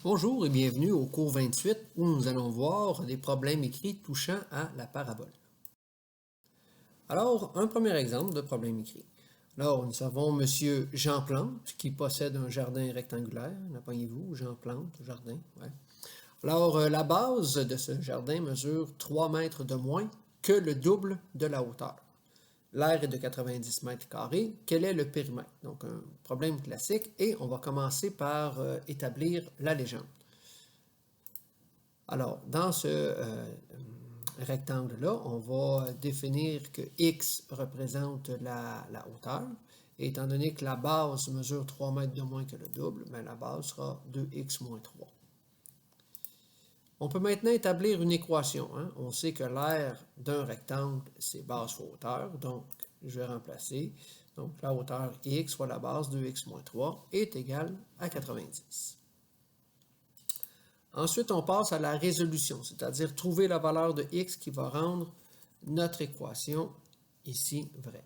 Bonjour et bienvenue au cours 28 où nous allons voir des problèmes écrits touchant à la parabole. Alors, un premier exemple de problème écrit. Alors, nous avons M. Jean Plante qui possède un jardin rectangulaire. N'appuyez-vous, Jean Plante, jardin, ouais. Alors, la base de ce jardin mesure 3 mètres de moins que le double de la hauteur. L'aire est de 90 mètres carrés. Quel est le périmètre? Donc, un problème classique et on va commencer par établir la légende. Alors, dans ce rectangle-là, on va définir que x représente la hauteur. Et étant donné que la base mesure 3 mètres de moins que le double, bien, la base sera 2x moins 3. On peut maintenant établir une équation. On sait que l'aire d'un rectangle, c'est base fois hauteur. Donc, je vais remplacer. Donc, la hauteur x fois la base 2x moins 3 est égale à 90. Ensuite, on passe à la résolution, c'est-à-dire trouver la valeur de x qui va rendre notre équation ici vraie.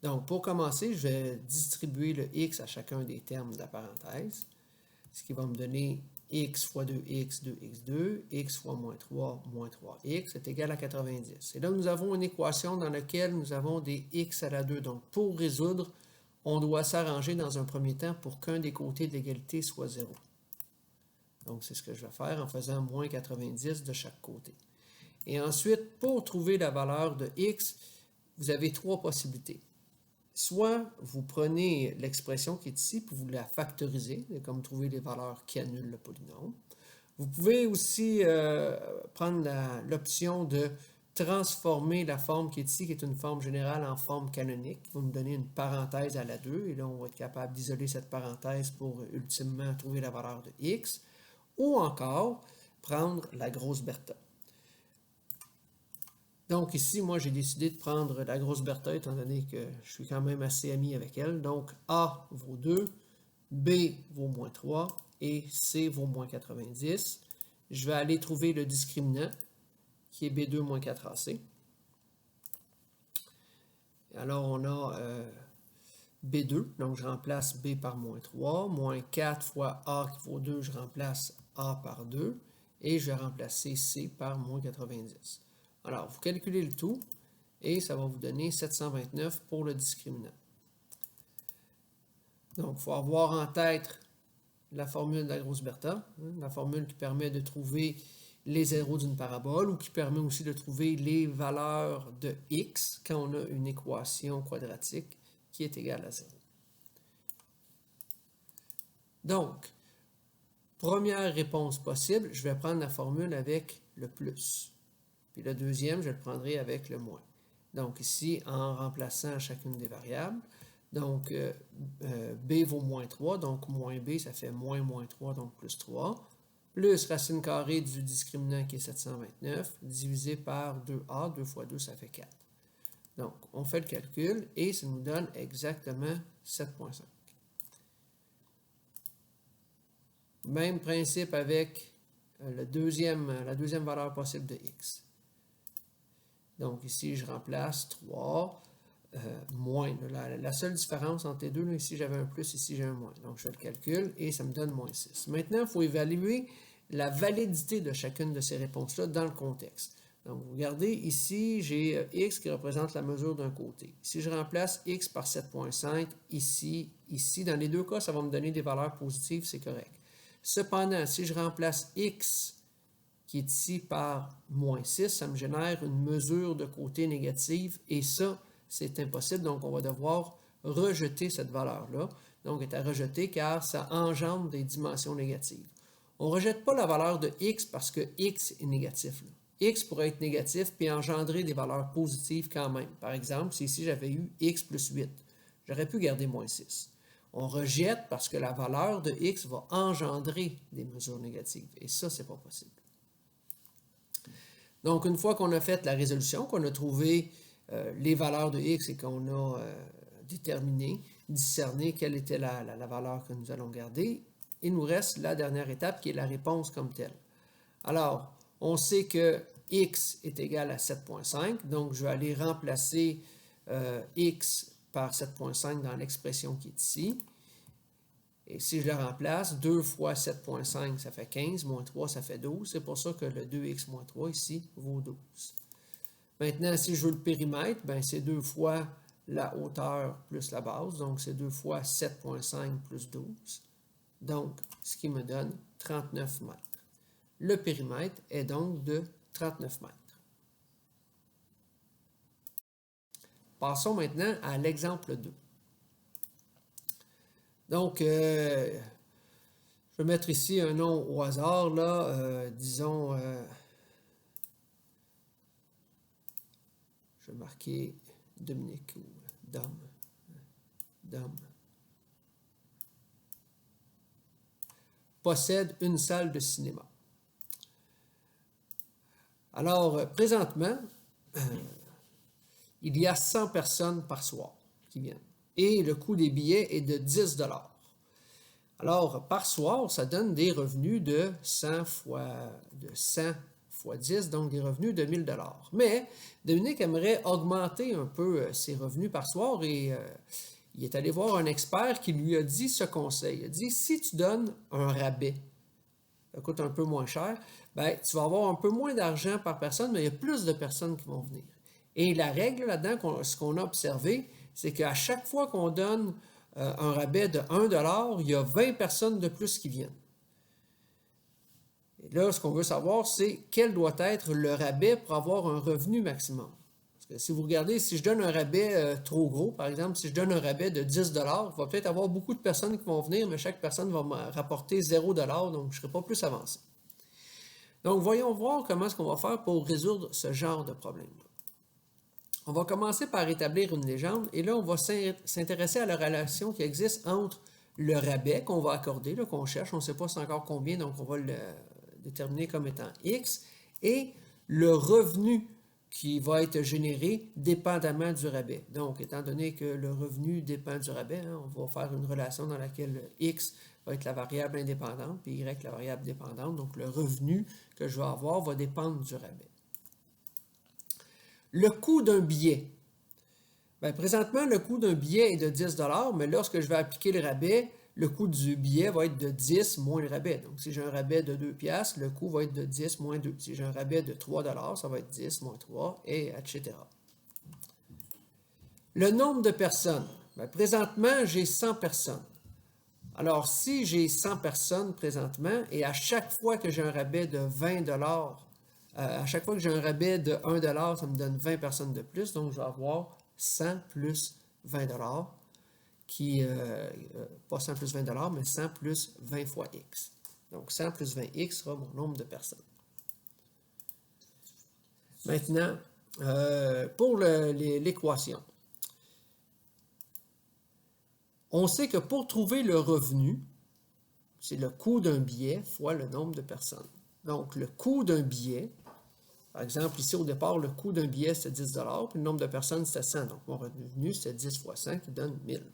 Donc, pour commencer, je vais distribuer le x à chacun des termes de la parenthèse, ce qui va me donner x fois 2x, 2x2, x fois moins 3x est égal à 90. Et là, nous avons une équation dans laquelle nous avons des x à la 2. Donc, pour résoudre, on doit s'arranger dans un premier temps pour qu'un des côtés de l'égalité soit 0. Donc, c'est ce que je vais faire en faisant moins 90 de chaque côté. Et ensuite, pour trouver la valeur de x, vous avez trois possibilités. Soit vous prenez l'expression qui est ici, puis vous la factorisez, comme trouver les valeurs qui annulent le polynôme. Vous pouvez aussi prendre l'option de transformer la forme qui est ici, qui est une forme générale, en forme canonique. Vous me donnez une parenthèse à la 2, et là, on va être capable d'isoler cette parenthèse pour ultimement trouver la valeur de x. Ou encore, prendre la grosse Bertha. Donc ici, moi, j'ai décidé de prendre la grosse Bertha, étant donné que je suis quand même assez ami avec elle. Donc, A vaut 2, B vaut moins 3 et C vaut moins 90. Je vais aller trouver le discriminant, qui est B2 moins 4AC. Alors, on a B2, donc je remplace B par moins 3, moins 4 fois A qui vaut 2, je remplace A par 2, et je vais remplacer C par moins 90. Alors, vous calculez le tout, et ça va vous donner 729 pour le discriminant. Donc, il faut avoir en tête la formule de la grosse Bertha, la formule qui permet de trouver les zéros d'une parabole, ou qui permet aussi de trouver les valeurs de x quand on a une équation quadratique qui est égale à 0. Donc, première réponse possible, je vais prendre la formule avec le plus. Puis le deuxième, je le prendrai avec le moins. Donc ici, en remplaçant chacune des variables, donc b vaut moins 3, donc moins b, ça fait moins 3, donc plus 3, plus racine carrée du discriminant qui est 729, divisé par 2a, 2 fois 2, ça fait 4. Donc, on fait le calcul et ça nous donne exactement 7,5. Même principe avec la deuxième valeur possible de x. Donc ici, je remplace 3, moins. La seule différence entre les deux, là, ici j'avais un plus, ici j'ai un moins. Donc je fais le calcul et ça me donne moins 6. Maintenant, il faut évaluer la validité de chacune de ces réponses-là dans le contexte. Donc vous regardez, ici j'ai x qui représente la mesure d'un côté. Si je remplace x par 7,5, ici, dans les deux cas, ça va me donner des valeurs positives, c'est correct. Cependant, si je remplace x qui est ici par moins 6, ça me génère une mesure de côté négative et ça, c'est impossible. Donc, on va devoir rejeter cette valeur-là. Donc, elle est à rejeter car ça engendre des dimensions négatives. On ne rejette pas la valeur de x parce que x est négatif. Là. X pourrait être négatif puis engendrer des valeurs positives quand même. Par exemple, si ici j'avais eu x plus 8, j'aurais pu garder moins 6. On rejette parce que la valeur de x va engendrer des mesures négatives. Et ça, c'est pas possible. Donc, une fois qu'on a fait la résolution, qu'on a trouvé les valeurs de x et qu'on a déterminé, discerné quelle était la valeur que nous allons garder, il nous reste la dernière étape qui est la réponse comme telle. Alors, on sait que x est égal à 7,5, donc je vais aller remplacer x par 7,5 dans l'expression qui est ici. Et si je le remplace, 2 fois 7,5, ça fait 15, moins 3, ça fait 12. C'est pour ça que le 2x moins 3 ici vaut 12. Maintenant, si je veux le périmètre, ben c'est 2 fois la hauteur plus la base. Donc, c'est 2 fois 7,5 plus 12. Donc, ce qui me donne 39 mètres. Le périmètre est donc de 39 mètres. Passons maintenant à l'exemple 2. Donc, je vais mettre ici un nom au hasard, là, disons, je vais marquer Dominique ou Dom. Possède une salle de cinéma. Alors, présentement, il y a 100 personnes par soir qui viennent. Et le coût des billets est de 10 $. Alors, par soir, ça donne des revenus de 100 fois 10, donc des revenus de 1000 $. Mais Dominique aimerait augmenter un peu ses revenus par soir et il est allé voir un expert qui lui a dit ce conseil. Il a dit, si tu donnes un rabais, ça coûte un peu moins cher, ben, tu vas avoir un peu moins d'argent par personne, mais il y a plus de personnes qui vont venir. Et la règle là-dedans, ce qu'on a observé, c'est qu'à chaque fois qu'on donne un rabais de 1 $, il y a 20 personnes de plus qui viennent. Et là, ce qu'on veut savoir, c'est quel doit être le rabais pour avoir un revenu maximum. Parce que si vous regardez, si je donne un rabais trop gros, par exemple, si je donne un rabais de 10 $, il va peut-être avoir beaucoup de personnes qui vont venir, mais chaque personne va me rapporter 0 $, donc je ne serai pas plus avancé. Donc, voyons voir comment est-ce qu'on va faire pour résoudre ce genre de problème-là. On va commencer par établir une légende et là, on va s'intéresser à la relation qui existe entre le rabais qu'on va accorder, qu'on cherche, on ne sait pas c'est encore combien, donc on va le déterminer comme étant X, et le revenu qui va être généré dépendamment du rabais. Donc, étant donné que le revenu dépend du rabais, on va faire une relation dans laquelle X va être la variable indépendante, puis Y la variable dépendante. Donc, le revenu que je vais avoir va dépendre du rabais. Le coût d'un billet. Bien, présentement, le coût d'un billet est de 10 $, mais lorsque je vais appliquer le rabais, le coût du billet va être de 10 moins le rabais. Donc, si j'ai un rabais de 2 $, le coût va être de 10 moins 2. Si j'ai un rabais de 3 $, ça va être 10 moins 3, et etc. Le nombre de personnes. Bien, présentement, j'ai 100 personnes. Alors, si j'ai 100 personnes présentement, et à chaque fois que j'ai un rabais de 20 $, à chaque fois que j'ai un rabais de 1 $, ça me donne 20 personnes de plus. Donc, je vais avoir 100 plus 20 $, qui, pas 100 plus 20 $, mais 100 plus 20 fois X. Donc, 100 plus 20X sera mon nombre de personnes. Maintenant, pour l'équation, on sait que pour trouver le revenu, c'est le coût d'un billet fois le nombre de personnes. Donc, le coût d'un billet, par exemple, ici, au départ, le coût d'un billet, c'était 10 $, puis le nombre de personnes, c'était 100. Donc, mon revenu, c'était 10 fois 100 qui donne 1000.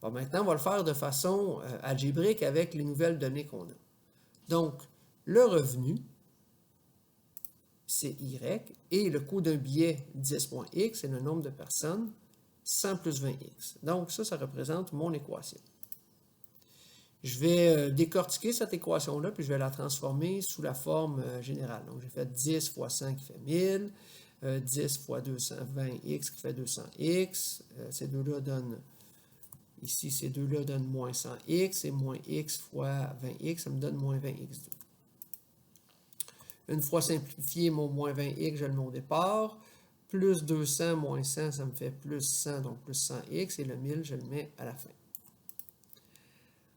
Bon, maintenant, on va le faire de façon algébrique avec les nouvelles données qu'on a. Donc, le revenu, c'est Y, et le coût d'un billet, 10.X, c'est le nombre de personnes, 100 plus 20X. Donc, ça représente mon équation. Je vais décortiquer cette équation-là, puis je vais la transformer sous la forme générale. Donc, j'ai fait 10 fois 100 qui fait 1000, 10 fois 220x qui fait 200x. Ces deux-là donnent, ici, ces deux-là donnent moins 100x, et moins x fois 20x, ça me donne moins 20x2. Une fois simplifié, mon moins 20x, je le mets au départ. Plus 200 moins 100, ça me fait plus 100, donc plus 100x, et le 1000, je le mets à la fin.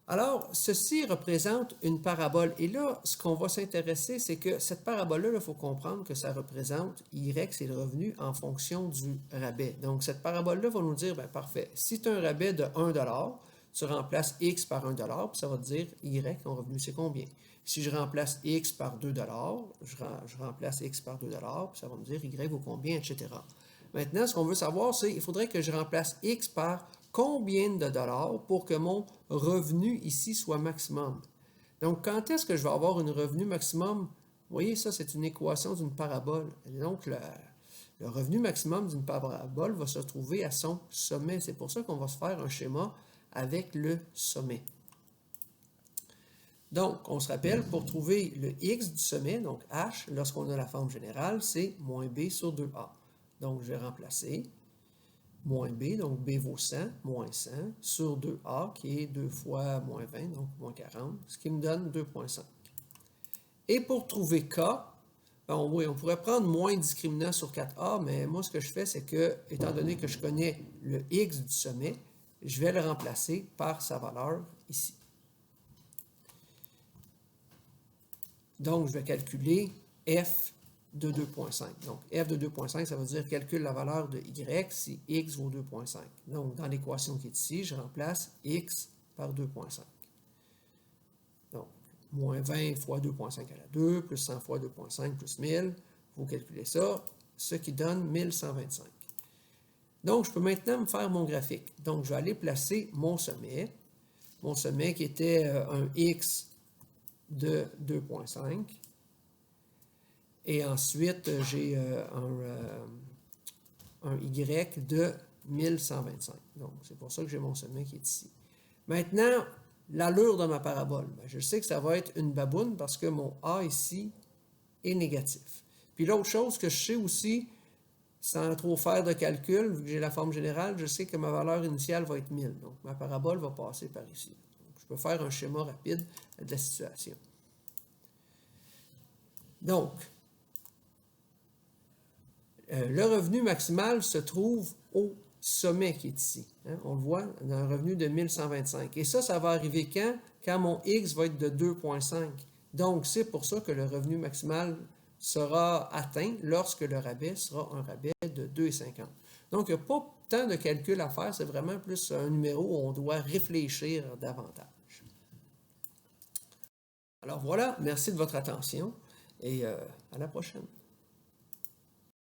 Alors, ceci représente une parabole. Et là, ce qu'on va s'intéresser, c'est que cette parabole-là, il faut comprendre que ça représente Y, c'est le revenu en fonction du rabais. Donc, cette parabole-là va nous dire, bien, parfait, si tu as un rabais de 1 $, tu remplaces X par 1 $, puis ça va te dire Y, ton revenu, c'est combien? Si je remplace X par 2 $, je remplace X par 2 $, puis ça va me dire Y vaut combien, etc. Maintenant, ce qu'on veut savoir, c'est qu'il faudrait que je remplace X par combien de dollars pour que mon revenu ici soit maximum. Donc, quand est-ce que je vais avoir un revenu maximum? Vous voyez, ça, c'est une équation d'une parabole. Et donc, le revenu maximum d'une parabole va se trouver à son sommet. C'est pour ça qu'on va se faire un schéma avec le sommet. Donc, on se rappelle, pour trouver le x du sommet, donc h, lorsqu'on a la forme générale, c'est moins b sur 2a. Donc, je vais remplacer moins b, donc b vaut 100, moins 100, sur 2a, qui est 2 fois moins 20, donc moins 40, ce qui me donne 2,5. Et pour trouver k, bon, oui, on pourrait prendre moins discriminant sur 4a, mais moi, ce que je fais, c'est que, étant donné que je connais le x du sommet, je vais le remplacer par sa valeur ici. Donc, je vais calculer f de 2,5. Donc, f de 2,5, ça veut dire calcule la valeur de y si x vaut 2,5. Donc, dans l'équation qui est ici, je remplace x par 2,5. Donc, moins 20 fois 2,5 à la 2, plus 100 fois 2,5, plus 1000. Vous calculez ça, ce qui donne 1125. Donc, je peux maintenant me faire mon graphique. Donc, je vais aller placer mon sommet qui était un x de 2,5. Et ensuite, j'ai un y de 1125. Donc, c'est pour ça que j'ai mon sommet qui est ici. Maintenant, l'allure de ma parabole. Bien, je sais que ça va être une baboune parce que mon a ici est négatif. Puis l'autre chose que je sais aussi, sans trop faire de calcul, vu que j'ai la forme générale, je sais que ma valeur initiale va être 1000. Donc, ma parabole va passer par ici. Donc, je peux faire un schéma rapide de la situation. Donc, le revenu maximal se trouve au sommet qui est ici. Hein? On le voit dans un revenu de 1125. Et ça va arriver quand? Quand mon x va être de 2,5. Donc, c'est pour ça que le revenu maximal sera atteint lorsque le rabais sera un rabais de 2,50. Donc, il n'y a pas tant de calcul à faire, c'est vraiment plus un numéro où on doit réfléchir davantage. Alors voilà, merci de votre attention et à la prochaine.